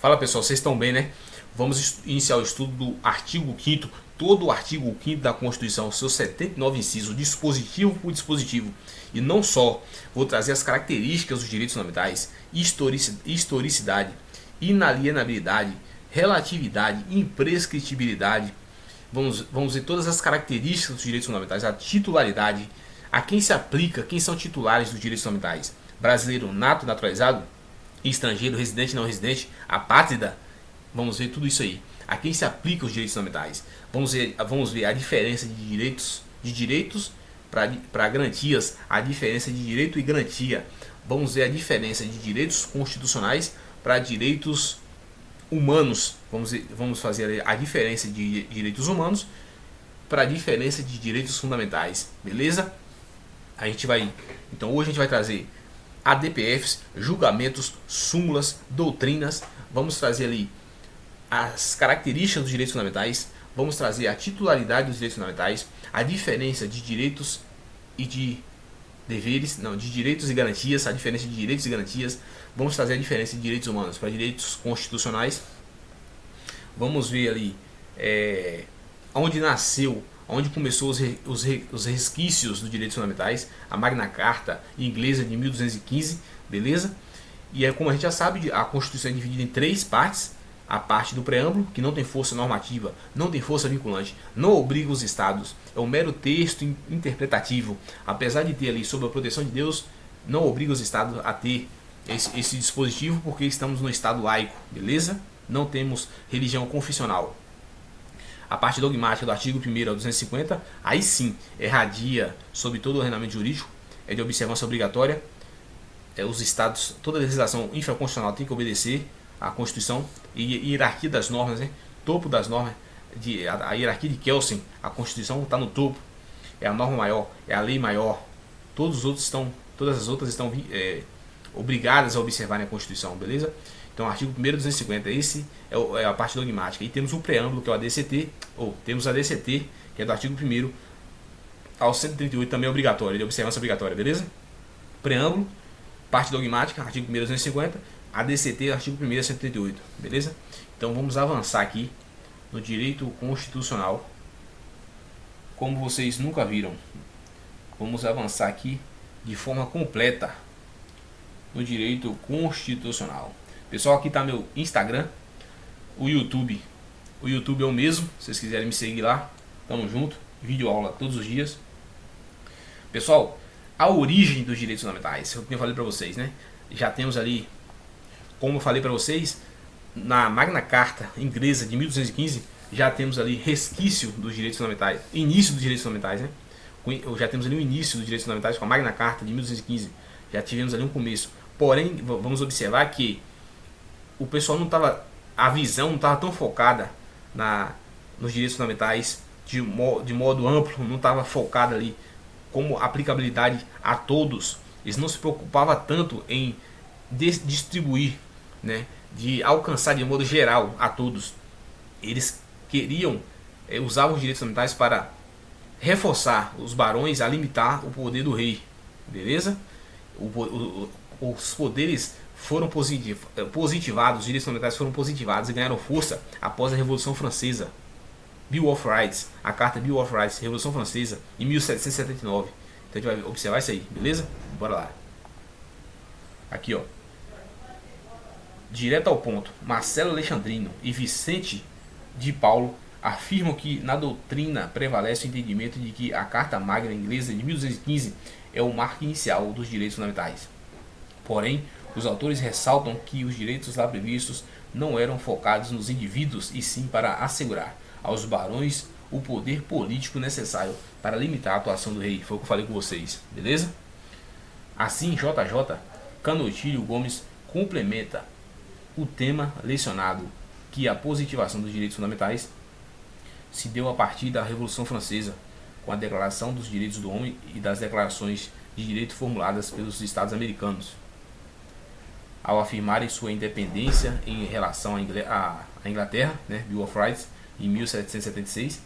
Fala pessoal, vocês estão bem, né? Vamos iniciar o estudo do artigo 5º, todo o artigo 5º da Constituição, seus 79 incisos, dispositivo por dispositivo. E não só, vou trazer as características dos direitos fundamentais, historicidade, inalienabilidade, relatividade, imprescritibilidade. Vamos ver todas as características dos direitos fundamentais, a titularidade, a quem se aplica, quem são titulares dos direitos fundamentais. Brasileiro nato, naturalizado, estrangeiro, residente, não residente, apátrida. Vamos ver tudo isso aí. A quem se aplica os direitos fundamentais. Vamos ver a diferença de direitos para garantias, a diferença de direito e garantia. Vamos ver a diferença de direitos constitucionais para direitos humanos. Vamos fazer a diferença de direitos humanos para a diferença de direitos fundamentais. Beleza? Então hoje a gente vai trazer ADPFs, julgamentos, súmulas, doutrinas. Vamos trazer ali as características dos direitos fundamentais. Vamos trazer a titularidade dos direitos fundamentais, a diferença de direitos e de deveres, não, de direitos e garantias, a diferença de direitos e garantias. Vamos trazer a diferença de direitos humanos para direitos constitucionais. Vamos ver ali onde nasceu, onde começou os resquícios dos direitos fundamentais, a Magna Carta inglesa de 1215, beleza? E como a gente já sabe, a Constituição é dividida em 3 partes. A parte do preâmbulo, que não tem força normativa, não tem força vinculante, não obriga os estados, é um mero texto interpretativo, apesar de ter ali sob a proteção de Deus, não obriga os estados a ter esse dispositivo, porque estamos no estado laico, beleza? Não temos religião confessional. A parte dogmática do artigo 1º ao 250, aí sim, irradia sobre todo o ordenamento jurídico, é de observância obrigatória, os estados, toda legislação infraconstitucional tem que obedecer a Constituição e hierarquia das normas, né? Topo das normas, a hierarquia de Kelsen, a Constituição está no topo, é a norma maior, é a lei maior. Todas as outras estão obrigadas a observarem a Constituição, beleza? Então, artigo 1º 250, esse é a parte dogmática. E temos o preâmbulo, que é o ADCT, ou temos a DCT, que é do artigo 1º ao 138, também é obrigatório, de observância obrigatória, beleza? Preâmbulo, parte dogmática, artigo 1º 250, ADCT, artigo 1º a 138, beleza? Então vamos avançar aqui no direito constitucional, como vocês nunca viram. Vamos avançar aqui de forma completa no direito constitucional. Pessoal, aqui está meu Instagram, o YouTube é o mesmo, se vocês quiserem me seguir lá, tamo junto, vídeo aula todos os dias. Pessoal, a origem dos direitos fundamentais, eu falei para vocês, né? Já temos ali, como eu falei para vocês, na Magna Carta inglesa de 1215, já temos ali resquício dos direitos fundamentais, início dos direitos fundamentais, né? Já temos ali o início dos direitos fundamentais com a Magna Carta de 1215, já tivemos ali um começo. Porém, vamos observar que o pessoal a visão não estava tão focada nos direitos fundamentais de modo amplo, não estava focada ali como aplicabilidade a todos. Eles não se preocupavam tanto em distribuir, né, de alcançar de modo geral a todos. Eles queriam usar os direitos fundamentais para reforçar os barões a limitar o poder do rei, beleza? Os poderes foram positivados, os direitos fundamentais foram positivados e ganharam força após a Revolução Francesa. Bill of Rights, a Carta Bill of Rights, Revolução Francesa, em 1779. Então a gente vai observar isso aí, beleza? Bora lá. Aqui, ó. Direto ao ponto, Marcelo Alexandrino e Vicente de Paulo afirmam que na doutrina prevalece o entendimento de que a Carta Magna inglesa de 1215 é o marco inicial dos direitos fundamentais. Porém, os autores ressaltam que os direitos lá previstos não eram focados nos indivíduos e sim para assegurar aos barões o poder político necessário para limitar a atuação do rei. Foi o que eu falei com vocês, beleza? Assim, JJ Canotilho Gomes complementa o tema lecionado, que a positivação dos direitos fundamentais se deu a partir da Revolução Francesa, com a Declaração dos Direitos do Homem e das declarações de direito formuladas pelos Estados americanos, ao afirmarem sua independência em relação à Inglaterra, né, Bill of Rights, em 1776,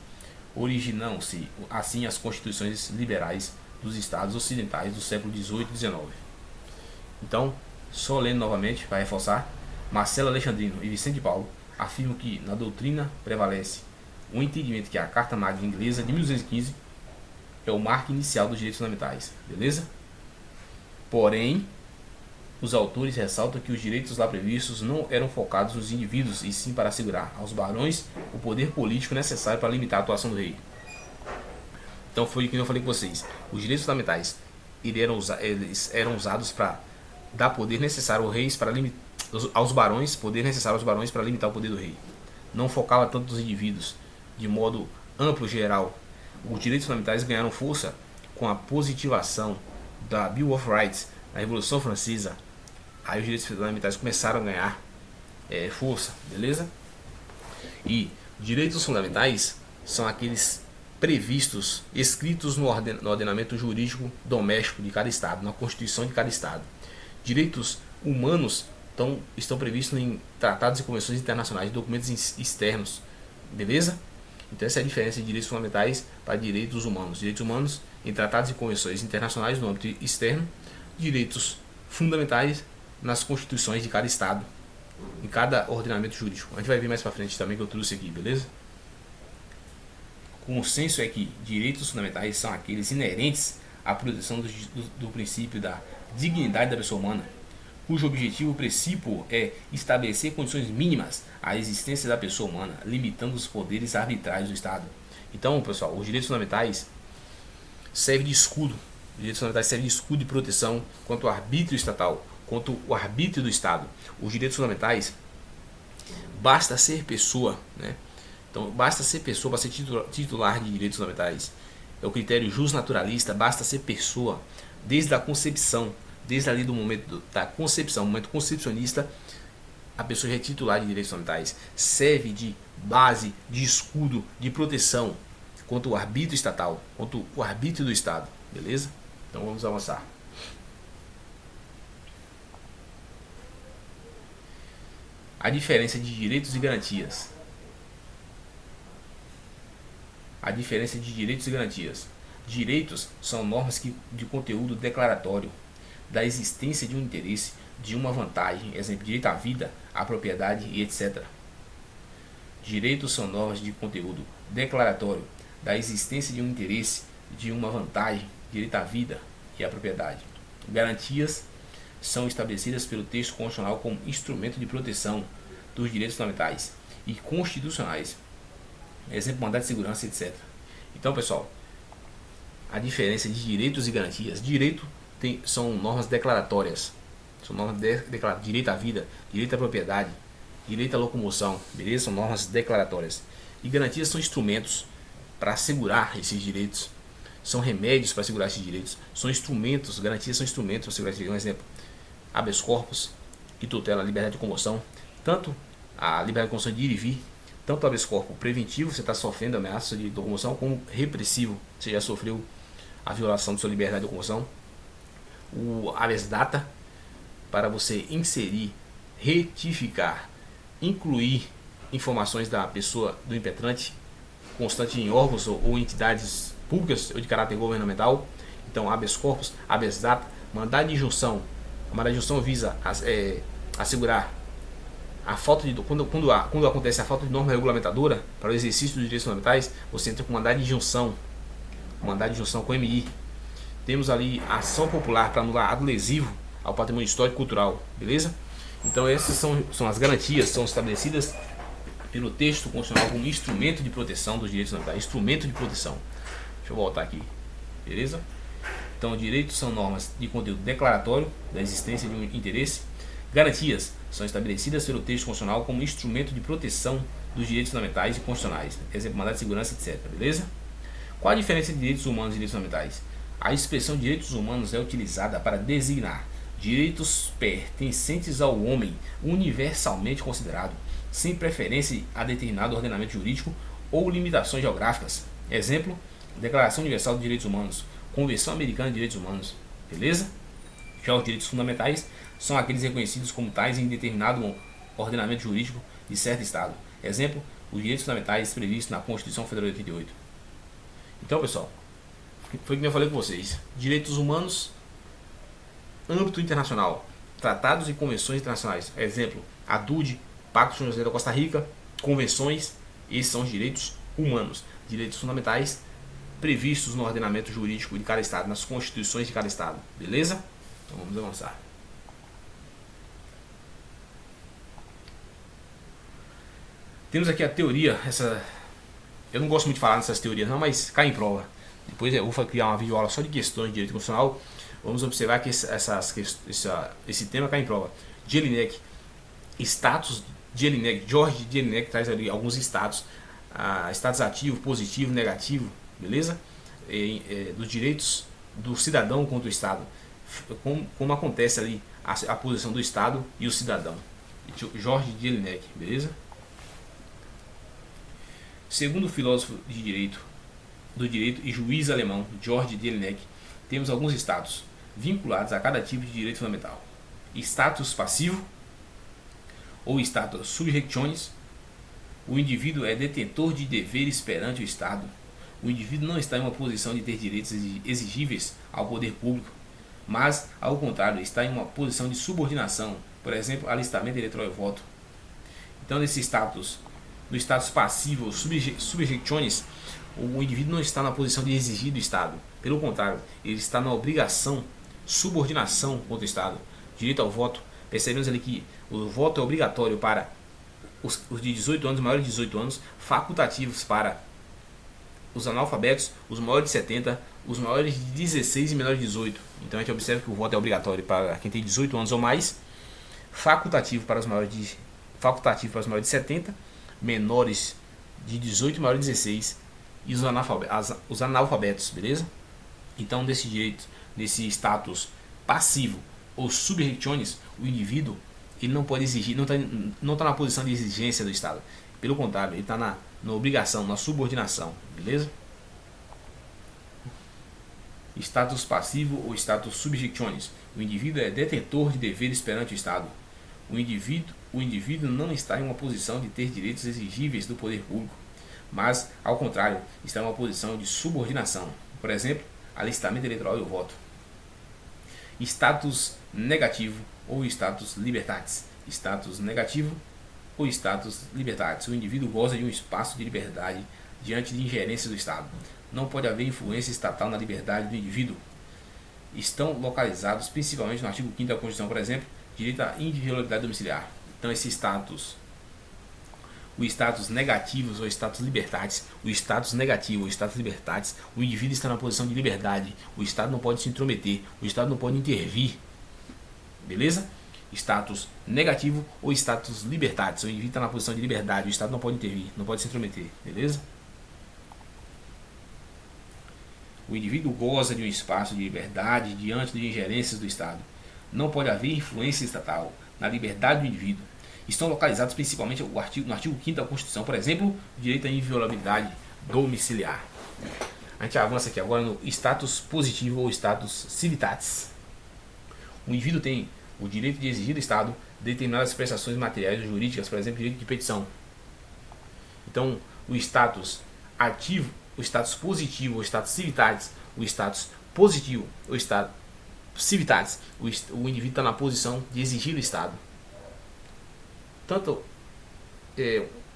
originam-se assim as constituições liberais dos estados ocidentais do século XVIII e XIX. Então, só lendo novamente para reforçar, Marcelo Alexandrino e Vicente Paulo afirmam que na doutrina prevalece o entendimento que a Carta Magna Inglesa de 1215 é o marco inicial dos direitos fundamentais, beleza? Porém, os autores ressaltam que os direitos lá previstos não eram focados nos indivíduos, e sim para assegurar aos barões o poder político necessário para limitar a atuação do rei. Então foi o que eu falei com vocês. Os direitos fundamentais eles eram usados para dar poder necessário aos reis para aos barões, poder necessário aos barões para limitar o poder do rei. Não focava tanto nos indivíduos, de modo amplo geral. Os direitos fundamentais ganharam força com a positivação da Bill of Rights na Revolução Francesa. Aí os direitos fundamentais começaram a ganhar força, beleza? E direitos fundamentais são aqueles previstos, escritos no ordenamento jurídico doméstico de cada estado, na Constituição de cada estado. Direitos humanos estão previstos em tratados e convenções internacionais, documentos externos, beleza? Então essa é a diferença de direitos fundamentais para direitos humanos. Direitos humanos em tratados e convenções internacionais no âmbito externo, direitos fundamentais nas constituições de cada estado, em cada ordenamento jurídico. A gente vai ver mais para frente também que eu trouxe aqui, beleza? O consenso é que direitos fundamentais são aqueles inerentes à proteção do princípio da dignidade da pessoa humana, cujo objetivo principal é estabelecer condições mínimas à existência da pessoa humana, limitando os poderes arbitrários do Estado. Então, pessoal, os direitos fundamentais servem de escudo. Os direitos fundamentais servem de escudo de proteção contra o arbítrio estatal, contra o arbítrio do Estado. Os direitos fundamentais, basta ser pessoa, né? Então, basta ser pessoa para ser titular de direitos fundamentais. É o critério justnaturalista, basta ser pessoa desde a concepção, desde ali do momento da concepção, momento concepcionista, a pessoa já é titular de direitos fundamentais. Serve de base, de escudo, de proteção contra o arbítrio estatal, contra o arbítrio do Estado, beleza? Então vamos avançar. A diferença de direitos e garantias. A diferença de direitos e garantias. Direitos são normas de conteúdo declaratório da existência de um interesse, de uma vantagem, exemplo, direito à vida, à propriedade e etc. Direitos são normas de conteúdo declaratório da existência de um interesse, de uma vantagem, direito à vida e à propriedade. Garantias são estabelecidas pelo texto constitucional como instrumento de proteção dos direitos fundamentais e constitucionais, exemplo, mandado de segurança, etc. Então, pessoal, a diferença de direitos e garantias. Direito são normas declaratórias, são normas declaratórias, direito à vida, direito à propriedade, direito à locomoção, beleza? São normas declaratórias. E garantias são instrumentos para assegurar esses direitos, são remédios para assegurar esses direitos, são instrumentos, garantias são instrumentos para assegurar esses direitos. Um exemplo, habeas corpus, que tutela a liberdade de locomoção, tanto a liberdade de locomoção de ir e vir, tanto o habeas corpus preventivo, você está sofrendo ameaça de locomoção, como repressivo, você já sofreu a violação de sua liberdade de locomoção. O habeas data, para você inserir, retificar, incluir informações da pessoa, do impetrante, constante em órgãos ou entidades públicas ou de caráter governamental. Então, habeas corpus, habeas data, mandado de injunção. A mandado de injunção visa assegurar a falta de quando acontece a falta de norma regulamentadora para o exercício dos direitos fundamentais, você entra com mandado de injunção com MI. Temos ali a ação popular para anular ato lesivo ao patrimônio histórico e cultural, beleza? Então essas são as garantias, são estabelecidas pelo texto constitucional como instrumento de proteção dos direitos fundamentais, instrumento de proteção. Deixa eu voltar aqui, beleza? Então direitos são normas de conteúdo declaratório da existência de um interesse. Garantias são estabelecidas pelo texto constitucional como instrumento de proteção dos direitos fundamentais e constitucionais, exemplo, mandado de segurança, etc, beleza? Qual a diferença entre direitos humanos e direitos fundamentais? A expressão direitos humanos é utilizada para designar direitos pertencentes ao homem universalmente considerado, sem preferência a determinado ordenamento jurídico ou limitações geográficas. Exemplo, Declaração Universal de Direitos Humanos, Convenção Americana de Direitos Humanos, beleza? Já os direitos fundamentais são aqueles reconhecidos como tais em determinado ordenamento jurídico de certo estado. Exemplo, os direitos fundamentais previstos na Constituição Federal de 88. Então, pessoal, foi o que eu falei com vocês. Direitos humanos, âmbito internacional, tratados e convenções internacionais. Exemplo, A DUD, Pacto de São José da Costa Rica, convenções, esses são os direitos humanos, direitos fundamentais previstos no ordenamento jurídico de cada estado, nas constituições de cada estado, beleza? Então vamos avançar. Temos aqui a teoria, eu não gosto muito de falar nessas teorias não, mas cai em prova. Depois eu vou criar uma videoaula só de questões de direito constitucional. Vamos observar que esse tema cai em prova. Jelinek, status Jelinek, George Jelinek traz ali alguns status, status ativo, positivo, negativo, beleza? Dos direitos do cidadão contra o Estado, como acontece ali a posição do Estado e o cidadão. George Jelinek, beleza? Segundo o filósofo do direito e juiz alemão George Jelinek, temos alguns status vinculados a cada tipo de direito fundamental. Status passivo ou status subjectionis. O indivíduo é detentor de deveres perante o Estado. O indivíduo não está em uma posição de ter direitos exigíveis ao poder público, mas, ao contrário, está em uma posição de subordinação, por exemplo, alistamento eleitoral e voto. Então, nesse status, no status passivo ou subjectionis, o indivíduo não está na posição de exigir do Estado. Pelo contrário, ele está na obrigação, subordinação contra o Estado. Direito ao voto, percebemos ali que o voto é obrigatório para os de 18 anos, maiores de 18 anos, facultativos para os analfabetos, os maiores de 70, os maiores de 16 e menores de 18. Então a gente observa que o voto é obrigatório para quem tem 18 anos ou mais, facultativo para os maiores de 70, menores de 18 e maiores de 16 e os analfabetos, beleza? Então desse direito, desse status passivo ou subjectionis, o indivíduo ele não pode exigir, não está na posição de exigência do Estado. Pelo contrário, ele está na obrigação, na subordinação, beleza? Status passivo ou status subjectionis. O indivíduo é detentor de deveres perante o Estado. O indivíduo não está em uma posição de ter direitos exigíveis do poder público, mas, ao contrário, está em uma posição de subordinação. Por exemplo, alistamento eleitoral e o voto. Status negativo ou status libertatis. Status negativo ou status libertatis. O indivíduo goza de um espaço de liberdade diante de ingerência do Estado. Não pode haver influência estatal na liberdade do indivíduo. Estão localizados principalmente no artigo 5º da Constituição, por exemplo, direito à inviolabilidade domiciliar. Então esse status, o status negativos ou status libertatis, o status negativo ou status libertatis, o indivíduo está na posição de liberdade, o Estado não pode se intrometer, o Estado não pode intervir, beleza? Status negativo ou status libertatis, o indivíduo está na posição de liberdade, o Estado não pode intervir, não pode se intrometer, beleza? O indivíduo goza de um espaço de liberdade diante de ingerências do Estado. Não pode haver influência estatal na liberdade do indivíduo. Estão localizados principalmente no artigo 5º da Constituição, por exemplo, o direito à inviolabilidade domiciliar. A gente avança aqui agora no status positivo ou status civitatis. O indivíduo tem o direito de exigir do Estado determinadas prestações materiais ou jurídicas, por exemplo, direito de petição. Então, o status ativo, o status positivo ou status civitatis, o status positivo ou status civitatis, o indivíduo está na posição de exigir do Estado. Tanto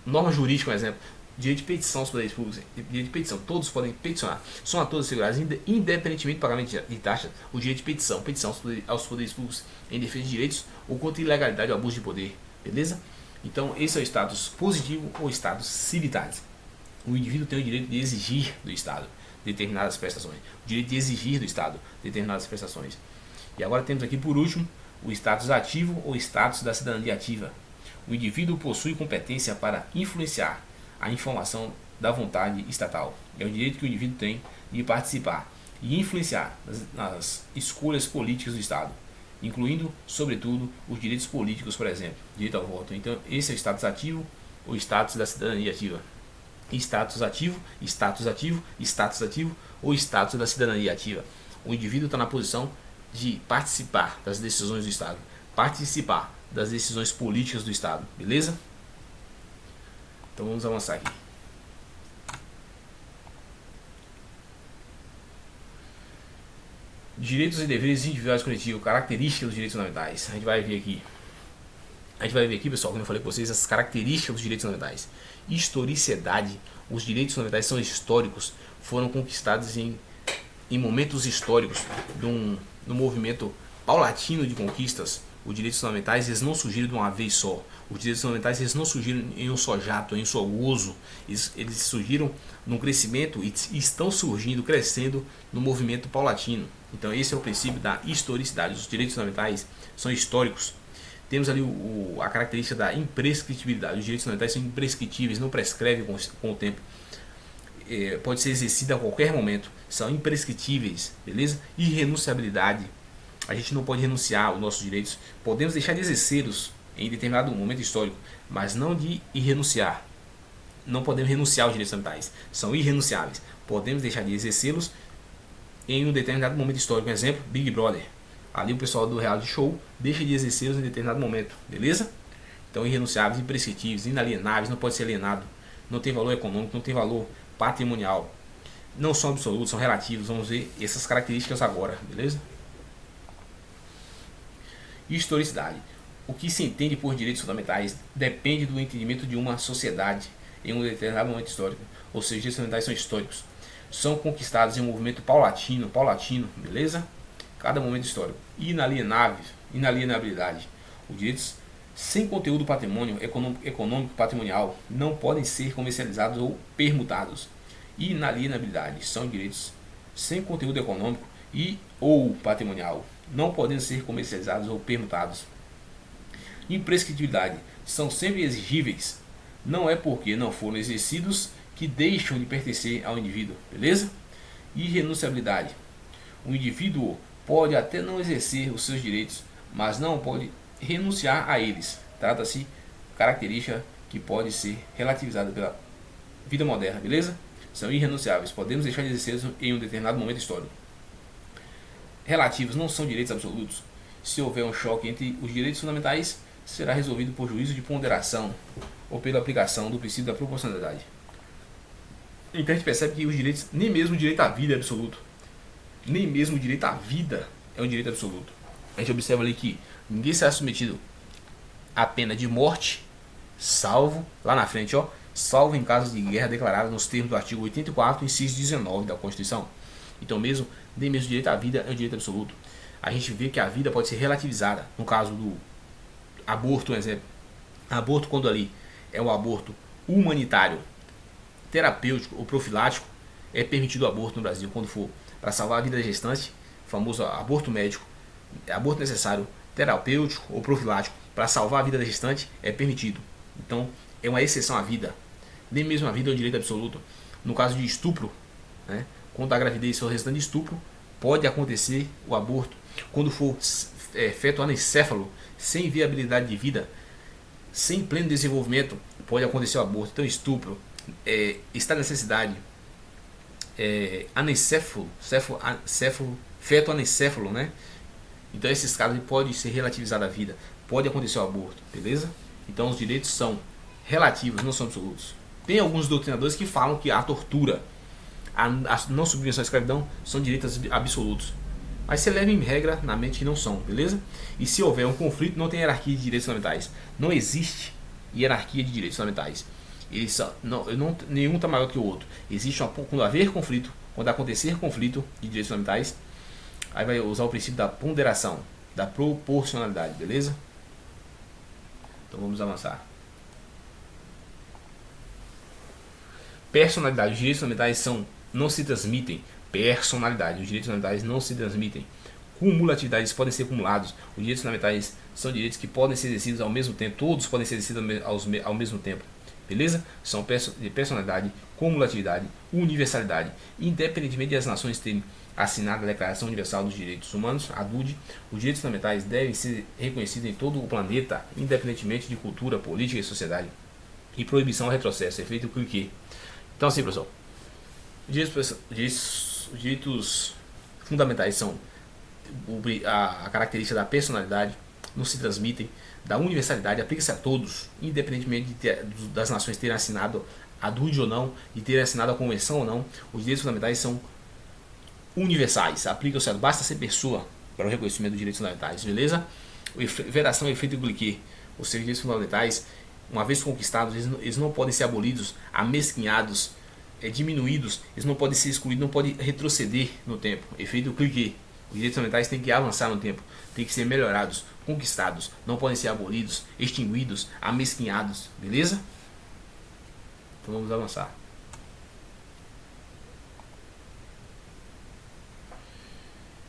norma jurídica, por exemplo, direito de petição aos poderes públicos, direito de petição, todos podem peticionar, são a todos assegurados, independentemente do pagamento de taxa, o direito de petição aos poderes públicos em defesa de direitos ou contra ilegalidade ou abuso de poder, beleza? Então esse é o status positivo ou status civitatis. O indivíduo tem o direito de exigir do Estado determinadas prestações, o direito de exigir do Estado determinadas prestações. E agora temos aqui por último o status ativo ou status da cidadania ativa. O indivíduo possui competência para influenciar a informação da vontade estatal. É o direito que o indivíduo tem de participar e influenciar nas escolhas políticas do Estado, incluindo, sobretudo, os direitos políticos, por exemplo, direito ao voto. Então, esse é o status ativo ou status da cidadania ativa. Status ativo, status ativo, status ativo ou status da cidadania ativa. O indivíduo está na posição de participar das decisões do Estado, participar das decisões políticas do Estado, beleza? Então vamos avançar aqui. Direitos e deveres individuais coletivos, características dos direitos fundamentais. A gente vai ver aqui A gente vai ver aqui, pessoal, como eu falei com vocês, as características dos direitos fundamentais. Historicidade. Os direitos fundamentais são históricos, foram conquistados em momentos históricos de um movimento paulatino de conquistas. Os direitos fundamentais eles não surgiram de uma vez só. Os direitos fundamentais eles não surgiram em um só jato, em um só gozo. Eles surgiram num crescimento e estão surgindo, crescendo no movimento paulatino. Então esse é o princípio da historicidade. Os direitos fundamentais são históricos. Temos ali a característica da imprescritibilidade. Os direitos fundamentais são imprescritíveis, não prescrevem com o tempo. Pode ser exercida a qualquer momento. São imprescritíveis, beleza? Irrenunciabilidade. A gente não pode renunciar aos nossos direitos. Podemos deixar de exercê-los em determinado momento histórico, mas não de irrenunciar. Não podemos renunciar aos direitos fundamentais. São irrenunciáveis. Podemos deixar de exercê-los em um determinado momento histórico. Por exemplo, Big Brother. Ali o pessoal do reality show deixa de exercê-los em determinado momento. Beleza? Então, irrenunciáveis, imprescritíveis, inalienáveis, não pode ser alienado. Não tem valor econômico, não tem valor patrimonial. Não são absolutos, são relativos. Vamos ver essas características agora. Beleza? Historicidade. O que se entende por direitos fundamentais depende do entendimento de uma sociedade em um determinado momento histórico. Ou seja, os direitos fundamentais são históricos. São conquistados em um movimento paulatino, beleza? Cada momento histórico. Inalienabilidade. Os direitos sem conteúdo patrimônio econômico patrimonial não podem ser comercializados ou permutados. Inalienabilidade. São direitos sem conteúdo econômico e ou patrimonial não podem ser comercializados ou permutados. Imprescritibilidade. São sempre exigíveis. Não é porque não foram exercidos que deixam de pertencer ao indivíduo. Beleza? Irrenunciabilidade. O indivíduo pode até não exercer os seus direitos, mas não pode renunciar a eles. Trata-se característica que pode ser relativizada pela vida moderna. Beleza? São irrenunciáveis. Podemos deixar de exercê-los em um determinado momento histórico. Relativos não são direitos absolutos. Se houver um choque entre os direitos fundamentais, será resolvido por juízo de ponderação ou pela aplicação do princípio da proporcionalidade. Então a gente percebe que os direitos, nem mesmo o direito à vida é absoluto. Nem mesmo o direito à vida é um direito absoluto. A gente observa ali que ninguém será submetido à pena de morte, salvo, lá na frente, salvo em casos de guerra declarada nos termos do artigo 84, inciso 19 da Constituição. Então nem mesmo o direito à vida é um direito absoluto. A gente vê que a vida pode ser relativizada. No caso do aborto, um exemplo. Aborto, quando ali é um aborto humanitário, terapêutico ou profilático, é permitido o aborto no Brasil quando for para salvar a vida da gestante, famoso aborto médico, aborto necessário, terapêutico ou profilático, para salvar a vida da gestante, é permitido. Então, é uma exceção à vida. Nem mesmo a vida é um direito absoluto. No caso de estupro, né, quando a gravidez for resultante de estupro, pode acontecer o aborto. Quando for feto anencéfalo, sem viabilidade de vida, sem pleno desenvolvimento, pode acontecer o aborto. Então, estupro, está necessidade, anencéfalo, feto anencéfalo, né? Então, esses casos podem ser relativizados à vida, pode acontecer o aborto, beleza? Então, os direitos são relativos, não são absolutos. Tem alguns doutrinadores que falam que a tortura, a não submissão à escravidão são direitos absolutos. Mas você leva em regra na mente que não são, beleza? E se houver um conflito, não tem hierarquia de direitos fundamentais. Não existe hierarquia de direitos fundamentais. Nenhum está maior que o outro. Existe quando haver conflito, quando acontecer conflito de direitos fundamentais, aí vai usar o princípio da ponderação, da proporcionalidade, beleza? Então vamos avançar. Personalidade. Os direitos fundamentais não se transmitem. Personalidade. Os direitos fundamentais não se transmitem. Cumulatividades podem ser acumulados. Os direitos fundamentais são direitos que podem ser exercidos ao mesmo tempo. Todos podem ser exercidos ao mesmo tempo. Beleza? São de personalidade, cumulatividade, universalidade. Independentemente de as nações terem assinado a Declaração Universal dos Direitos Humanos, a DUD, os direitos fundamentais devem ser reconhecidos em todo o planeta, independentemente de cultura, política e sociedade. E proibição ao retrocesso, efeito cliquet. Então assim, pessoal, os direitos fundamentais são a característica da personalidade, não se transmitem, da universalidade, aplica-se a todos, independentemente das nações terem assinado a DUD ou não, de terem assinado a convenção ou não. Os direitos fundamentais são universais, aplicam-se a basta ser pessoa para o reconhecimento dos direitos fundamentais, beleza? Vedação e efeito cliquet. Os seus direitos fundamentais, uma vez conquistados, eles não podem ser abolidos, amesquinhados, diminuídos, eles não podem ser excluídos, não podem retroceder no tempo. Efeito clique. Os direitos fundamentais têm que avançar no tempo, têm que ser melhorados, conquistados, não podem ser abolidos, extinguidos, amesquinhados, beleza? Então vamos avançar.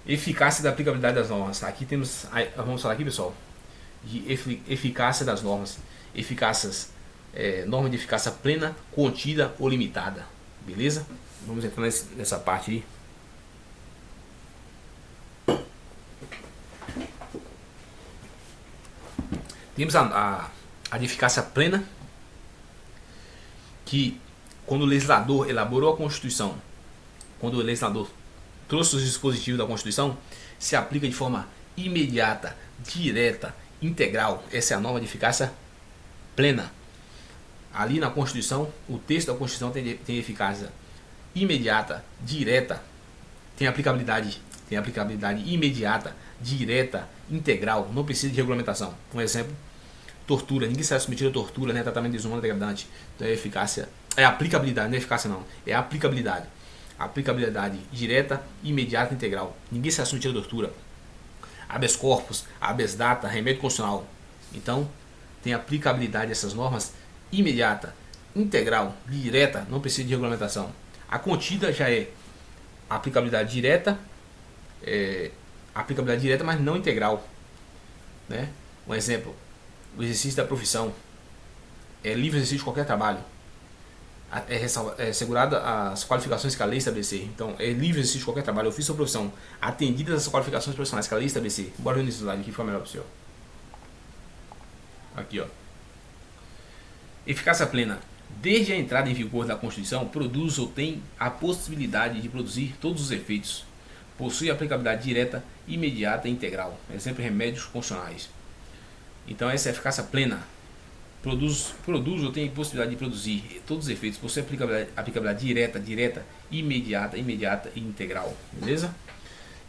Eficácia da aplicabilidade das normas. Aqui temos, vamos falar aqui, pessoal, de eficácia das normas. Eficácias, norma de eficácia plena, contida ou limitada, beleza? Vamos entrar nessa parte aí. Temos a de eficácia plena, que quando o legislador elaborou a Constituição, quando o legislador trouxe os dispositivos da Constituição, se aplica de forma imediata, direta, integral. Essa é a norma de eficácia plena. Ali na Constituição, o texto da Constituição tem eficácia imediata, direta, tem aplicabilidade imediata, direta, integral, não precisa de regulamentação. Um exemplo, tortura, ninguém será submetido a tortura, né, tratamento desumano degradante. Então é eficácia, é aplicabilidade, não é eficácia não, é aplicabilidade. Aplicabilidade direta, imediata, integral. Ninguém será submetido a tortura. Habeas corpus, habeas data, remédio constitucional. Então, tem aplicabilidade dessas normas imediata, integral, direta, não precisa de regulamentação. A contida já é aplicabilidade direta, mas não integral, né? Um exemplo, o exercício da profissão é livre exercício de qualquer trabalho. É assegurada as qualificações que a lei estabelecer. Então, é livre exercício de qualquer trabalho, ofício ou profissão, atendidas as qualificações profissionais que a lei estabelecer. Bora ver nesse slide aqui, fica melhor para o senhor. Aqui, ó. Eficácia plena. Desde a entrada em vigor da Constituição, produz ou tem a possibilidade de produzir todos os efeitos. Possui aplicabilidade direta, imediata e integral. Exemplo, remédios constitucionais. Então, essa é a eficácia plena. Produz ou tem possibilidade de produzir todos os efeitos, possui aplicabilidade direta, imediata e integral, beleza?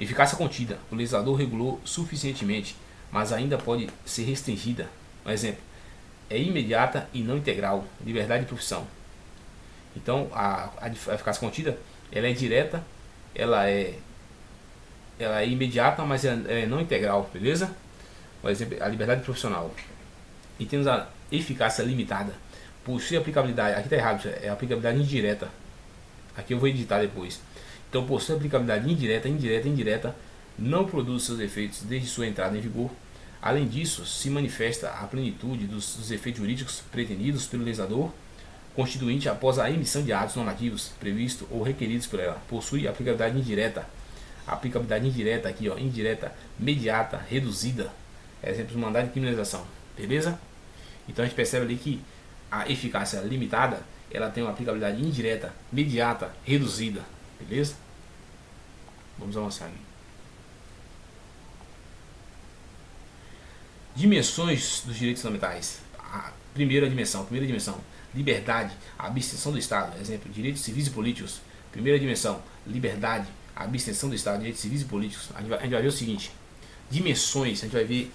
Eficácia contida, o legislador regulou suficientemente, mas ainda pode ser restringida. Um exemplo, é imediata e não integral, liberdade de profissão. Então, a eficácia contida, ela é direta, ela é imediata, mas é não integral, beleza? Por exemplo, a liberdade profissional. E temos a eficácia limitada, possui aplicabilidade, aqui está errado, é aplicabilidade indireta, aqui eu vou editar depois. Então, possui aplicabilidade indireta, não produz seus efeitos desde sua entrada em vigor. Além disso, se manifesta a plenitude dos efeitos jurídicos pretendidos pelo legislador constituinte após a emissão de atos normativos previstos ou requeridos por ela. Possui aplicabilidade indireta, aqui, ó, indireta, imediata, reduzida, exemplos, mandado de criminalização, beleza? Então a gente percebe ali que a eficácia limitada, ela tem uma aplicabilidade indireta, imediata, reduzida, beleza? Vamos avançar aqui. Dimensões dos direitos fundamentais. A primeira dimensão, liberdade, a abstenção do Estado, exemplo, direitos civis e políticos. Primeira dimensão, liberdade, a abstenção do Estado, direitos civis e políticos. A gente vai ver o seguinte, dimensões, a gente vai ver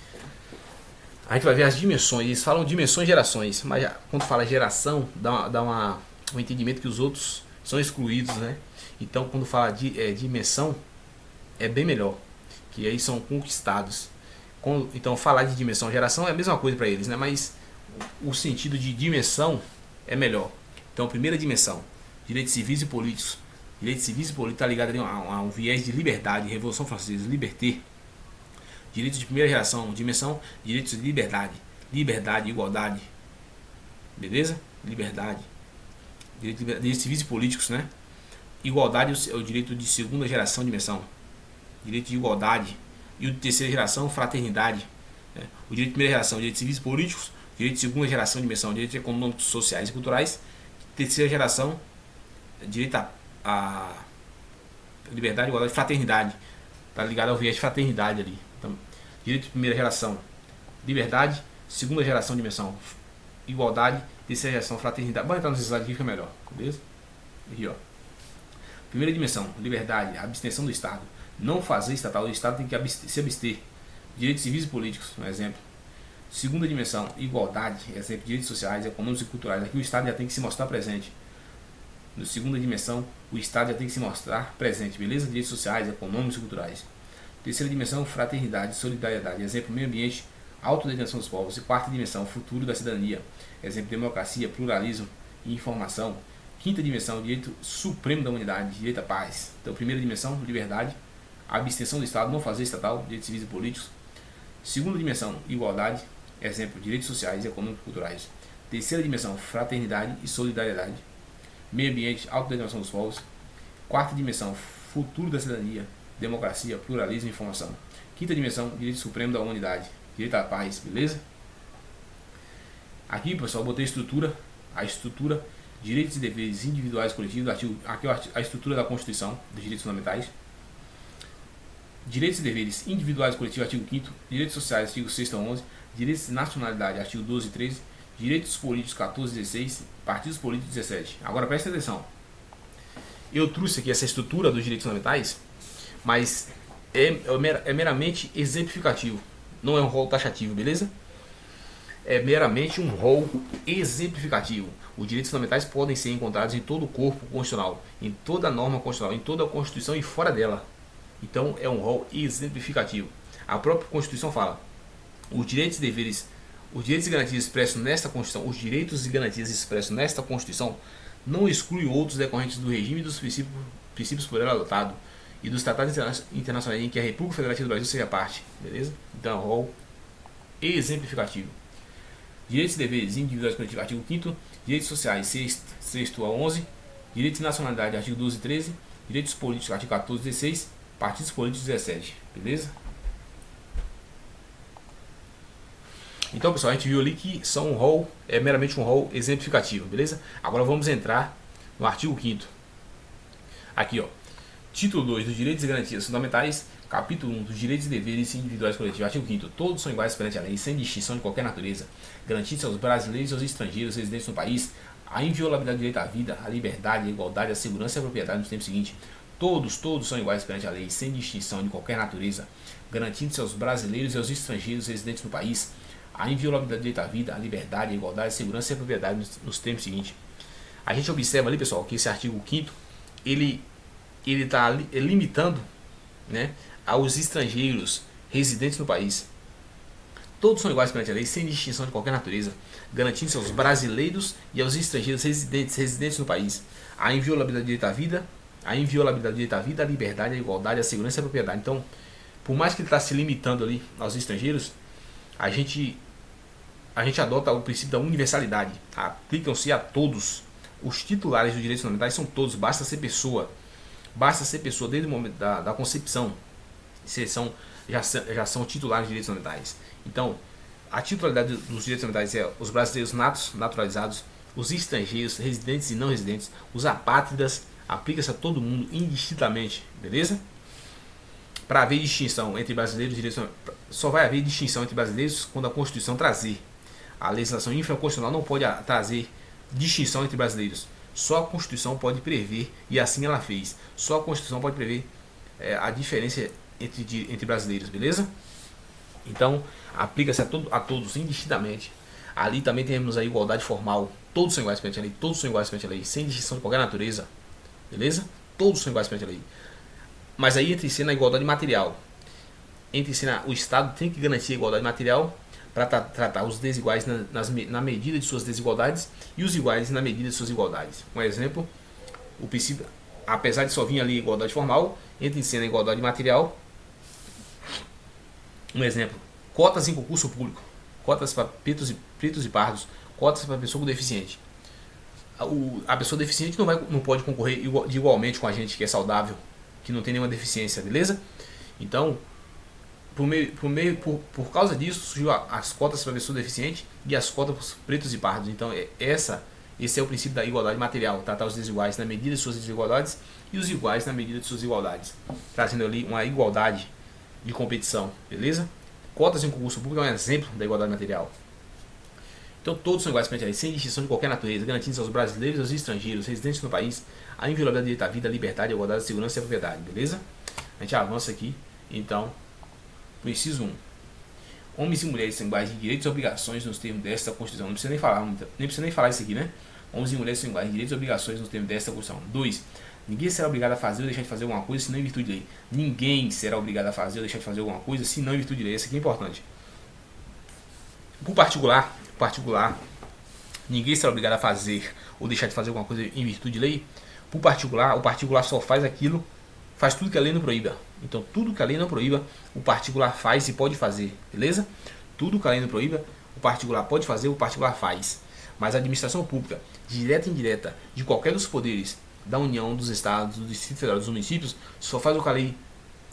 as dimensões. Eles falam dimensões e gerações, mas quando fala geração, dá um entendimento que os outros são excluídos, né? Então, quando fala de dimensão, é bem melhor, que aí são conquistados. Então, falar de dimensão e geração é a mesma coisa para eles, né? Mas o sentido de dimensão é melhor. Então, primeira dimensão, direitos civis e políticos. Direitos civis e políticos está ligado ali a um viés de liberdade, Revolução Francesa, liberté. Direitos de primeira geração, dimensão, direitos de liberdade, igualdade, beleza? Liberdade, direitos civis e políticos, né? Igualdade é o direito de segunda geração, dimensão, direito de igualdade. E o de terceira geração, fraternidade, né? O direito de primeira geração, direitos civis e políticos. Direito de segunda geração, dimensão, direitos econômicos, sociais e culturais. Terceira geração, direito a liberdade, igualdade, fraternidade. Está ligado ao viés de fraternidade ali. Então, direito de primeira geração, liberdade. Segunda geração, dimensão, igualdade. Terceira geração, fraternidade. Bora entrar nesse slide aqui, fica melhor, beleza? Aqui, ó. Primeira dimensão, liberdade, abstenção do Estado. Não fazer estatal, o Estado tem que se abster. Direitos civis e políticos, um exemplo. Segunda dimensão, igualdade, exemplo, direitos sociais, econômicos e culturais. Aqui o Estado já tem que se mostrar presente. Na segunda dimensão, o Estado já tem que se mostrar presente, beleza? Direitos sociais, econômicos e culturais. Terceira dimensão, fraternidade, solidariedade, exemplo, meio ambiente, autodeterminação dos povos. E quarta dimensão, futuro da cidadania, exemplo, democracia, pluralismo e informação. Quinta dimensão, direito supremo da humanidade, direito à paz. Então, primeira dimensão, liberdade, abstenção do Estado, não fazer estatal, direitos civis e políticos. Segunda dimensão, igualdade, exemplo, direitos sociais, econômicos e culturais. Terceira dimensão, fraternidade e solidariedade. Meio ambiente, autodeterminação dos povos. Quarta dimensão, futuro da cidadania, democracia, pluralismo e informação. Quinta dimensão, direito supremo da humanidade, direito à paz, beleza? Aqui, pessoal, botei a estrutura, direitos e deveres individuais e coletivos, aqui a estrutura da Constituição, dos direitos fundamentais. Direitos e deveres individuais e coletivos, artigo 5º, direitos sociais, artigo 6º a 11, direitos de nacionalidade, artigo 12 e 13, direitos políticos, 14 e 16, partidos políticos, 17. Agora, presta atenção. Eu trouxe aqui essa estrutura dos direitos fundamentais, mas é meramente exemplificativo, não é um rol taxativo, beleza? É meramente um rol exemplificativo. Os direitos fundamentais podem ser encontrados em todo o corpo constitucional, em toda a norma constitucional, em toda a Constituição e fora dela. Então é um rol exemplificativo. A própria Constituição fala: os direitos e deveres, os direitos e garantias expressos nesta Constituição, os direitos e garantias expressos nesta Constituição não excluem outros decorrentes do regime e dos princípios por ela adotado e dos tratados internacionais em que a República Federativa do Brasil seja parte, beleza? Então é um rol exemplificativo. Direitos e deveres individuais e coletivos, artigo 5º, direitos sociais, 6º a 11, direitos de nacionalidade, artigo 12 e 13, direitos políticos, artigo 14 e 16, partidos políticos, 17, beleza? Então, pessoal, a gente viu ali que são um rol, é meramente um rol exemplificativo, beleza? Agora vamos entrar no artigo 5º. Aqui, ó, título 2 dos direitos e garantias fundamentais, capítulo 1 dos direitos e deveres individuais e coletivos, artigo 5º, todos são iguais perante a lei, sem distinção de qualquer natureza, garantindo-se aos brasileiros e aos estrangeiros residentes no país a inviolabilidade do direito à vida, à liberdade, à igualdade, à segurança e à propriedade no tempo seguinte. Todos são iguais perante a lei, sem distinção de qualquer natureza, garantindo-se aos brasileiros e aos estrangeiros residentes no país a inviolabilidade do direito à vida, à liberdade, à igualdade, à segurança e à propriedade nos termos seguintes. A gente observa ali, pessoal, que esse artigo 5º, ele está limitando, né, aos estrangeiros residentes no país. Todos são iguais perante a lei, sem distinção de qualquer natureza, garantindo-se aos brasileiros e aos estrangeiros residentes no país a inviolabilidade do direito à vida, a liberdade, a igualdade, a segurança e a propriedade. Então, por mais que ele está se limitando ali aos estrangeiros, a gente adota o princípio da universalidade. Aplicam-se a todos. Os titulares dos direitos fundamentais são todos, basta ser pessoa desde o momento da concepção. Já são titulares de direitos fundamentais. Então, a titularidade dos direitos fundamentais é os brasileiros naturalizados, os estrangeiros, residentes e não residentes, os apátridas, aplica-se a todo mundo indistintamente, beleza? Para haver distinção entre brasileiros e direitos, só vai haver distinção entre brasileiros quando a Constituição trazer. A legislação infraconstitucional não pode trazer distinção entre brasileiros. Só a Constituição pode prever, e assim ela fez. Só a Constituição pode prever a diferença entre brasileiros, beleza? Então, aplica-se a todos indistintamente. Ali também temos a igualdade formal. Todos são iguais perante a lei, sem distinção de qualquer natureza. Beleza? Todos são iguais perante a lei. Mas aí entra em cena a igualdade material. O Estado tem que garantir a igualdade material para tratar os desiguais na medida de suas desigualdades e os iguais na medida de suas igualdades. Um exemplo, o princípio, apesar de só vir ali a igualdade formal, entra em cena a igualdade material. Um exemplo, cotas em concurso público, cotas para pretos e pardos, cotas para pessoa com deficiente. A pessoa deficiente não pode concorrer igualmente com a gente que é saudável, que não tem nenhuma deficiência, beleza? Então, por causa disso, surgiu as cotas para pessoa deficiente e as cotas para os pretos e pardos. Então, esse é o princípio da igualdade material, tratar os desiguais na medida de suas desigualdades e os iguais na medida de suas igualdades, trazendo ali uma igualdade de competição, beleza? Cotas em concurso público é um exemplo da igualdade material. Então todos são iguais perante a lei, sem distinção de qualquer natureza, garantindo aos brasileiros e aos estrangeiros residentes no país a inviolabilidade do direito à vida, à liberdade, à igualdade, à segurança e à propriedade, beleza? A gente avança aqui, então, pro inciso 1. Homens e mulheres são iguais de direitos e obrigações nos termos desta Constituição. Não precisa nem falar isso aqui, né? Homens e mulheres são iguais de direitos e obrigações nos termos desta Constituição. 2. Ninguém será obrigado a fazer ou deixar de fazer alguma coisa senão em virtude de lei. Ninguém será obrigado a fazer ou deixar de fazer alguma coisa senão em virtude de lei. Isso aqui é importante. Por particular, ninguém será obrigado a fazer ou deixar de fazer alguma coisa em virtude de lei. Por particular, o particular só faz aquilo, faz tudo que a lei não proíba. Então, tudo que a lei não proíba, o particular faz e pode fazer, beleza? Tudo que a lei não proíba, o particular pode fazer, o particular faz. Mas a administração pública, direta e indireta, de qualquer dos poderes, da União, dos Estados, do Distrito Federal, dos municípios, só faz o que a lei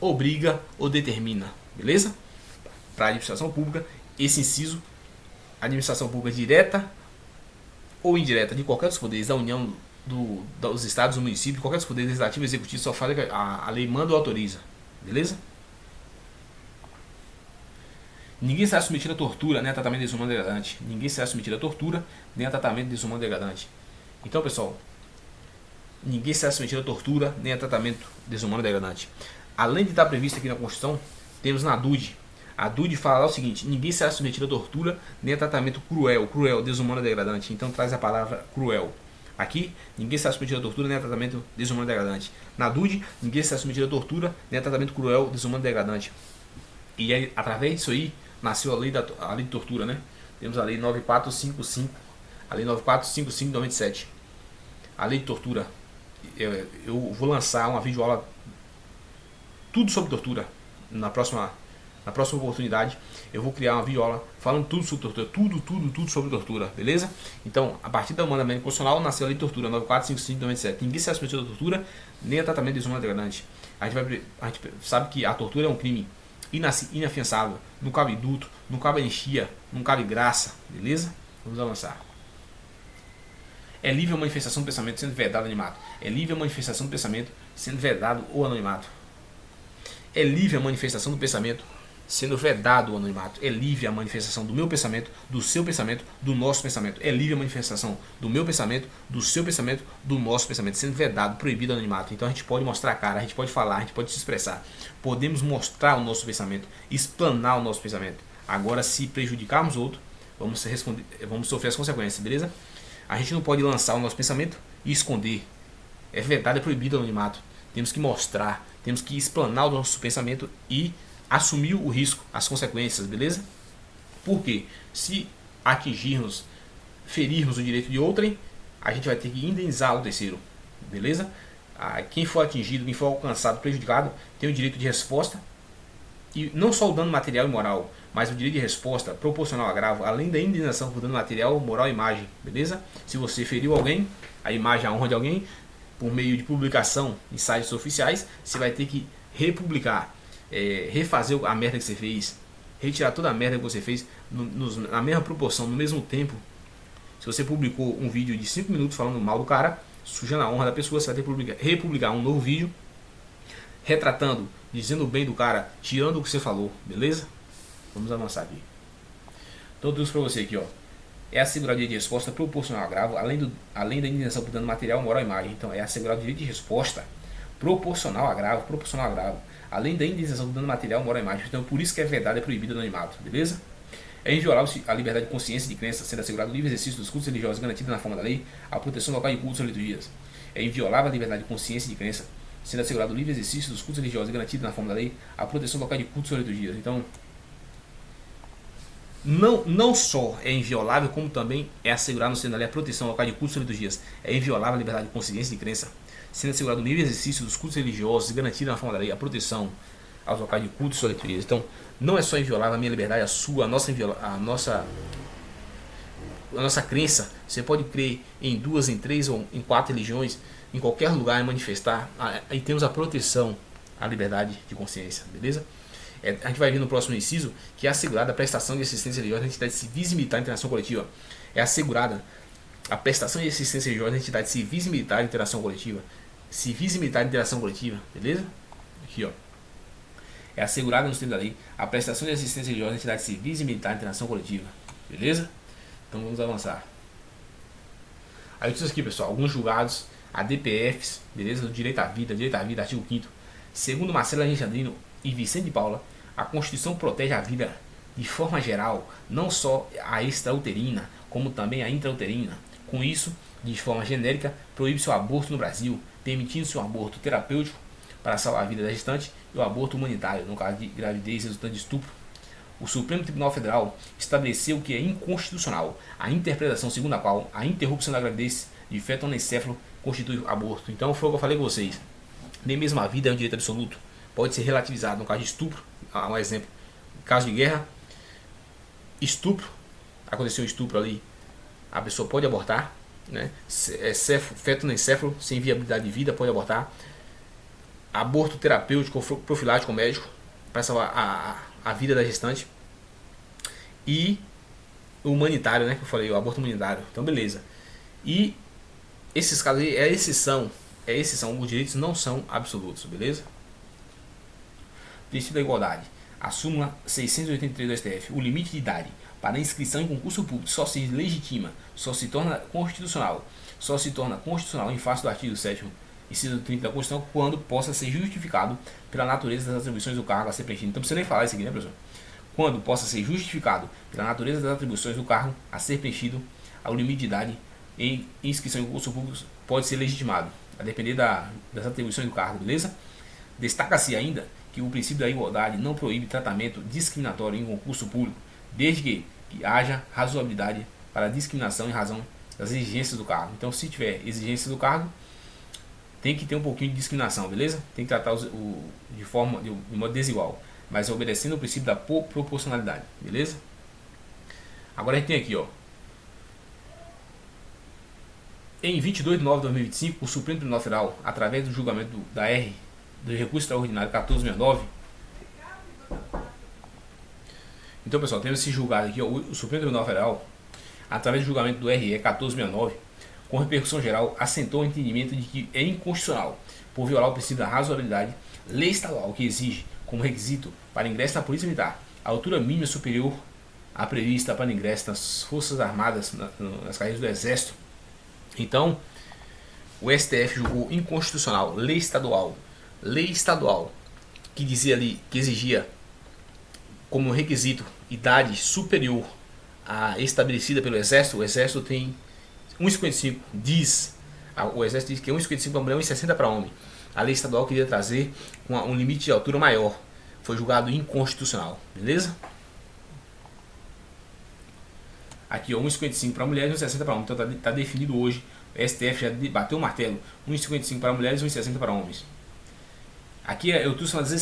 obriga ou determina, beleza? Para a administração pública, esse inciso, administração pública direta ou indireta, de qualquer dos poderes, da União, dos Estados, do município, qualquer dos poderes legislativo e executivo, só faz o que a lei manda ou autoriza, beleza? Ninguém será submetido a tortura, nem a tratamento desumano e degradante. Ninguém será submetido a tortura, nem a tratamento desumano e degradante. Então, pessoal, ninguém será submetido a tortura, nem a tratamento desumano e degradante. Além de estar previsto aqui na Constituição, temos na DUD. A DUD fala lá o seguinte: ninguém será submetido a tortura, nem a tratamento cruel, desumano e degradante. Então traz a palavra cruel. Aqui, ninguém será submetido a tortura, nem a tratamento desumano e degradante. Na DUD, ninguém será submetido a tortura, nem a tratamento cruel, desumano e degradante. E aí, através disso aí, nasceu a lei de tortura, né? Temos a lei 9455, a lei 9455 de 97. A lei de tortura. Eu vou lançar uma videoaula tudo sobre tortura na próxima oportunidade. Eu vou criar uma videoaula falando tudo sobre tortura, tudo sobre tortura, beleza? Então, a partir do mandamento constitucional nasceu a lei de tortura 9455 de 97. Ninguém será submetido a tortura, nem a tratamento desumano e degradante. A gente sabe que a tortura é um crime inafiançável, não cabe indulto, não cabe anistia, não cabe graça, beleza? Vamos avançar. É livre a manifestação do pensamento sendo vedado ou anonimato. É livre a manifestação do pensamento sendo vedado ou anonimato. É livre a manifestação do pensamento sendo vedado ou anonimato. É livre a manifestação do meu pensamento, do seu pensamento, do nosso pensamento. É livre a manifestação do meu pensamento, do seu pensamento, do nosso pensamento, sendo vedado, proibido o anonimato. Então a gente pode mostrar a cara, a gente pode falar, a gente pode se expressar. Podemos mostrar o nosso pensamento, explanar o nosso pensamento. Agora, se prejudicarmos outro, vamos sofrer as consequências, beleza? A gente não pode lançar o nosso pensamento e esconder. É vedado, é proibido o anonimato. Temos que mostrar, temos que explanar o nosso pensamento e assumir o risco, as consequências, beleza? Porque se atingirmos, ferirmos o direito de outrem, a gente vai ter que indenizar o terceiro, beleza? Quem for atingido, quem for alcançado, prejudicado, tem o direito de resposta, e não só o dano material e moral, mas o direito de resposta proporcional ao agravo, além da indenização por dano material, moral e imagem, beleza? Se você feriu alguém, a imagem, a honra de alguém, por meio de publicação em sites oficiais, você vai ter que republicar, refazer a merda que você fez, retirar toda a merda que você fez na mesma proporção, no mesmo tempo. Se você publicou um vídeo de 5 minutos falando mal do cara, sujando a honra da pessoa, você vai ter que republicar um novo vídeo retratando, dizendo bem do cara, tirando o que você falou, beleza? Vamos avançar aqui. Então eu trouxe para você aqui, ó. É assegurar o direito de resposta proporcional ao agravo, além da indenização por dano material, moral e imagem. Então é assegurar o direito de resposta proporcional ao agravo, além da indenização por dano material, moral e imagem. Então por isso que é vedado, é proibido o anonimato, beleza? É inviolável a liberdade de consciência e de crença, sendo assegurado o livre exercício dos cultos religiosos garantida na forma da lei, a proteção local de cultos ou liturgias. É inviolável a liberdade de consciência e de crença, sendo assegurado o livre exercício dos cultos religiosos garantida na forma da lei, a proteção local de cultos ou liturgias. Então, não só é inviolável, como também é assegurado no sendo da lei a proteção local de cultos ou liturgias. É inviolável a liberdade de consciência e de crença, sendo assegurado o livre exercício dos cultos religiosos garantida na forma da lei, a proteção aos locais de cultos ou liturgias. Então, não é só inviolável a minha liberdade, a sua, a nossa crença. Você pode crer em 2, em 3 ou em 4 religiões, em qualquer lugar, manifestar. Aí temos a proteção à liberdade de consciência, beleza? A gente vai ver no próximo inciso que é assegurada a prestação de assistência religiosa à entidade civis e militar de interação coletiva. É assegurada a prestação de assistência religiosa à entidade civis e militar de interação coletiva. Civis e militar de interação coletiva, beleza? Aqui, ó. É assegurada no sentido da lei a prestação de assistência religiosa à entidade civis e militar de interação coletiva, beleza? Então vamos avançar. Aí eu disse aqui, pessoal, alguns julgados, ADPFs, beleza? Do direito à vida, artigo 5º. Segundo Marcelo Alexandrino e Vicente de Paula, a Constituição protege a vida de forma geral, não só a extrauterina, como também a intrauterina. Com isso, de forma genérica, proíbe-se o aborto no Brasil, permitindo-se um aborto terapêutico para salvar a vida da gestante e o aborto humanitário, no caso de gravidez resultante de estupro. O Supremo Tribunal Federal estabeleceu que é inconstitucional a interpretação segundo a qual a interrupção da gravidez de feto anencefalo constitui aborto. Então foi o que eu falei com vocês. Nem mesmo a vida é um direito absoluto. Pode ser relativizado no caso de estupro. Um exemplo, caso de guerra, estupro, aconteceu um estupro ali, a pessoa pode abortar, né? Feto anencefalo sem viabilidade de vida pode abortar. Aborto terapêutico ou profilático médico para salvar a vida da gestante. E o humanitário, né, que eu falei, o aborto humanitário. Então beleza. E esses casos aí é exceção, os direitos não são absolutos, beleza? Princípio da igualdade. A súmula 683 do STF, o limite de idade para inscrição em concurso público só se legitima, só se torna constitucional em face do artigo 7º, inciso 30 da Constituição, quando possa ser justificado pela natureza das atribuições do cargo a ser preenchido. Então, não precisa nem falar isso aqui, né, professor? Quando possa ser justificado pela natureza das atribuições do cargo a ser preenchido, o limite de idade em inscrição em concurso público pode ser legitimado, a depender das atribuições do cargo, beleza? Destaca-se ainda que o princípio da igualdade não proíbe tratamento discriminatório em concurso público, desde que haja razoabilidade para a discriminação em razão das exigências do cargo. Então, se tiver exigências do cargo, tem que ter um pouquinho de discriminação, beleza? Tem que tratar de modo desigual, mas obedecendo o princípio da proporcionalidade, beleza? Agora a gente tem aqui, ó, em 22 de nove de 2025, o Supremo Tribunal Federal, através do julgamento do recurso extraordinário 1469. Então, pessoal, temos esse julgado aqui, ó, o Supremo Tribunal Federal, através do julgamento do RE 1469, com repercussão geral, assentou o entendimento de que é inconstitucional, por violar o princípio da razoabilidade, lei estadual que exige, como requisito para ingresso na Polícia Militar, a altura mínima superior à prevista para ingresso nas Forças Armadas, nas carreiras do Exército. Então, o STF julgou inconstitucional lei estadual, que dizia ali, que exigia como requisito idade superior à estabelecida pelo Exército. O Exército tem 1,55, o Exército diz que é 1,55 para mulher e 1,60 para homem. A lei estadual queria trazer um limite de altura maior, foi julgado inconstitucional, beleza? Aqui, ó, 1,55 para mulheres e 1,60 para homens. Então tá definido hoje. O STF já bateu o martelo. 1,55 para mulheres e 1,60 para homens. Aqui eu trouxe umas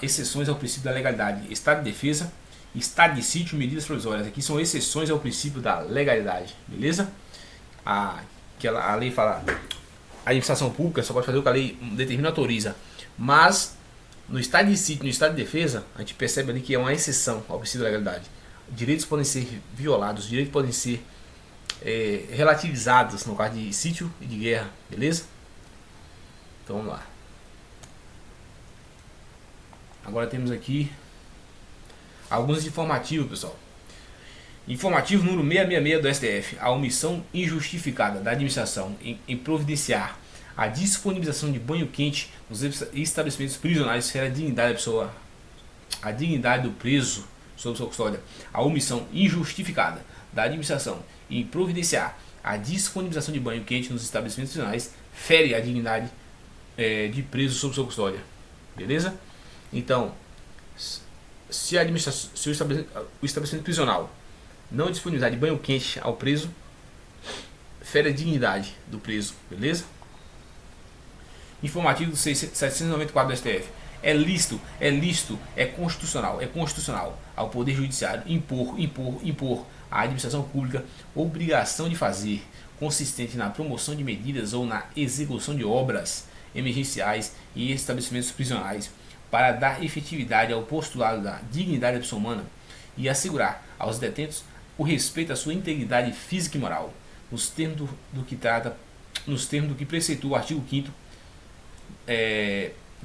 exceções ao princípio da legalidade. Estado de defesa, estado de sítio, medidas provisórias. Aqui são exceções ao princípio da legalidade, beleza? A lei fala, a administração pública só pode fazer o que a lei determina e autoriza. Mas no estado de sítio, no estado de defesa, a gente percebe ali que é uma exceção ao princípio da legalidade. Direitos podem ser violados, direitos podem ser relativizados no caso de sítio e de guerra, beleza? Então vamos lá. Agora temos aqui alguns informativos, pessoal. Informativo número 666 do STF. A omissão injustificada da administração em providenciar a disponibilização de banho quente nos estabelecimentos prisionais fere a dignidade da pessoa, a dignidade do preso sob sua custódia. A omissão injustificada da administração em providenciar a disponibilização de banho quente nos estabelecimentos prisionais fere a dignidade de preso sob sua custódia, beleza? Então, se o estabelecimento prisional não disponibilizar de banho quente ao preso, fere a dignidade do preso, beleza? Informativo do 794 do STF. É lícito, é constitucional ao Poder Judiciário impor à administração pública obrigação de fazer, consistente na promoção de medidas ou na execução de obras emergenciais e estabelecimentos prisionais, para dar efetividade ao postulado da dignidade da pessoa humana e assegurar aos detentos o respeito à sua integridade física e moral, nos termos do que preceitua o artigo 5º,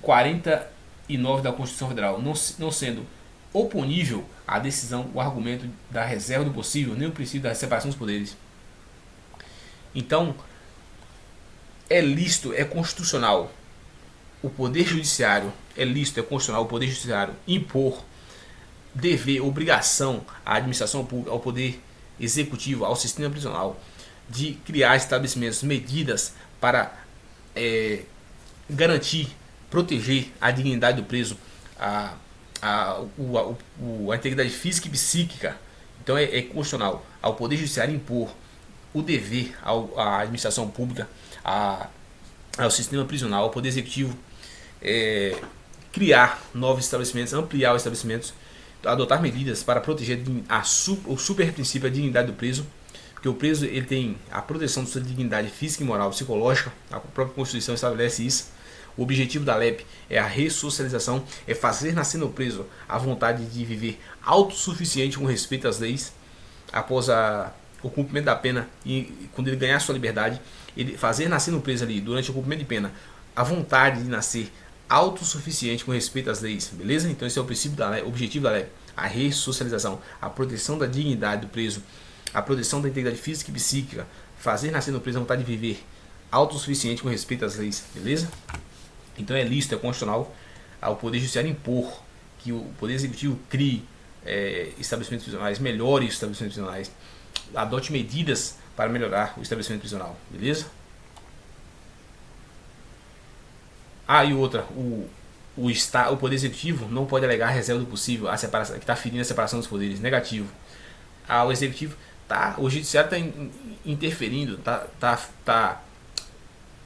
49 da Constituição Federal, não sendo oponível à decisão o argumento da reserva do possível, nem o princípio da separação dos poderes. Então, é lícito, é constitucional o Poder Judiciário, é constitucional o Poder Judiciário impor dever, obrigação à administração pública, ao poder executivo, ao sistema prisional, de criar estabelecimentos, medidas para garantir, proteger a dignidade do preso, a integridade física e psíquica. Então é constitucional ao Poder Judiciário impor o dever à administração pública, ao sistema prisional, ao Poder Executivo criar novos estabelecimentos, ampliar os estabelecimentos, adotar medidas para proteger o super princípio da dignidade do preso, porque o preso ele tem a proteção de sua dignidade física, moral, psicológica, a própria Constituição estabelece isso. O objetivo da LEP é a ressocialização, é fazer nascer no preso a vontade de viver autossuficiente com respeito às leis, após o cumprimento da pena e quando ele ganhar sua liberdade, ele fazer nascer no preso ali, durante o cumprimento de pena, a vontade de nascer autossuficiente com respeito às leis, beleza? Então esse é o princípio da LEP, o objetivo da LEP, a ressocialização, a proteção da dignidade do preso, a proteção da integridade física e psíquica, fazer nascer no preso a vontade de viver autossuficiente com respeito às leis, beleza? Então é lícito, é constitucional ao Poder Judiciário impor que o Poder Executivo crie estabelecimentos prisionais, melhore os estabelecimentos prisionais, adote medidas para melhorar o estabelecimento prisional, beleza? E outra, o Poder Executivo não pode alegar a reserva do possível, a separação, que está ferindo a separação dos poderes, negativo. O Executivo, o Judiciário está interferindo, está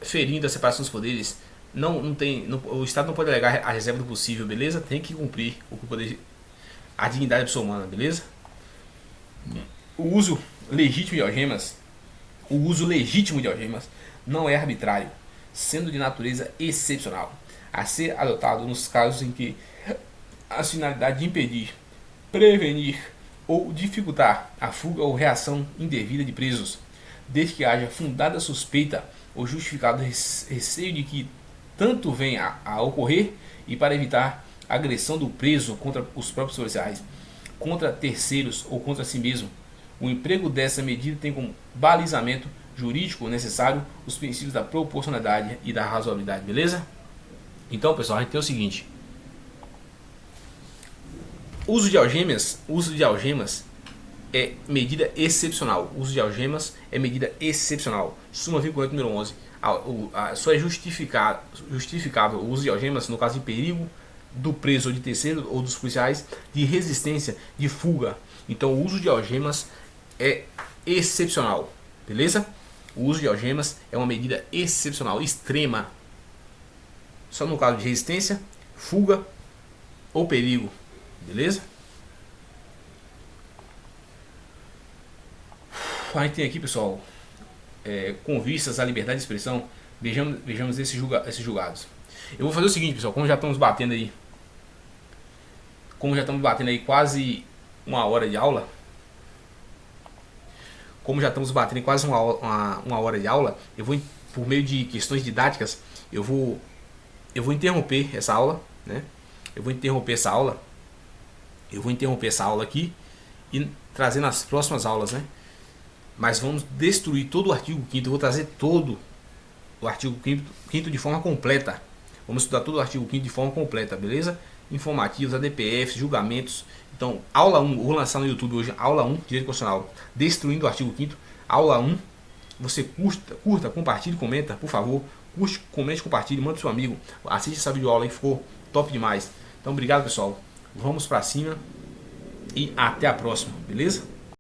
ferindo a separação dos poderes. O Estado não pode alegar a reserva do possível, beleza? Tem que cumprir a dignidade da pessoa humana, beleza? O uso legítimo de algemas não é arbitrário, sendo de natureza excepcional, a ser adotado nos casos em que a finalidade de impedir, prevenir ou dificultar a fuga ou reação indevida de presos, desde que haja fundada suspeita ou justificado receio de que tanto venha a ocorrer e para evitar a agressão do preso contra os próprios policiais, contra terceiros ou contra si mesmo. O emprego dessa medida tem como balizamento jurídico necessário os princípios da proporcionalidade e da razoabilidade, beleza? Então, pessoal, a gente tem o seguinte: uso de algemas é medida excepcional. Uso de algemas é medida excepcional. Súmula 28, número 11. Só é justificável o uso de algemas no caso de perigo do preso ou de terceiro ou dos policiais, de resistência, de fuga. Então o uso de algemas é excepcional, beleza? O uso de algemas é uma medida excepcional, extrema, só no caso de resistência, fuga ou perigo, beleza? A gente tem aqui, pessoal, com vistas à liberdade de expressão, vejamos esses julgados. Eu vou fazer o seguinte, pessoal, como já estamos batendo aí quase uma hora de aula, eu vou, por meio de questões didáticas, eu vou interromper essa aula, né? Eu vou interromper essa aula aqui e trazer nas próximas aulas, né? Mas vamos destruir todo o artigo 5º, eu vou trazer todo o artigo 5º de forma completa. Vamos estudar todo o artigo 5º de forma completa, beleza? Informativos, ADPF, julgamentos. Então, aula 1, vou lançar no YouTube hoje, aula 1, Direito Constitucional, destruindo o artigo 5º, aula 1. Você curta, compartilhe, comenta, por favor. Curte, comente, compartilhe, manda pro seu amigo. Assiste essa videoaula aí, ficou top demais. Então, obrigado, pessoal. Vamos pra cima e até a próxima, beleza?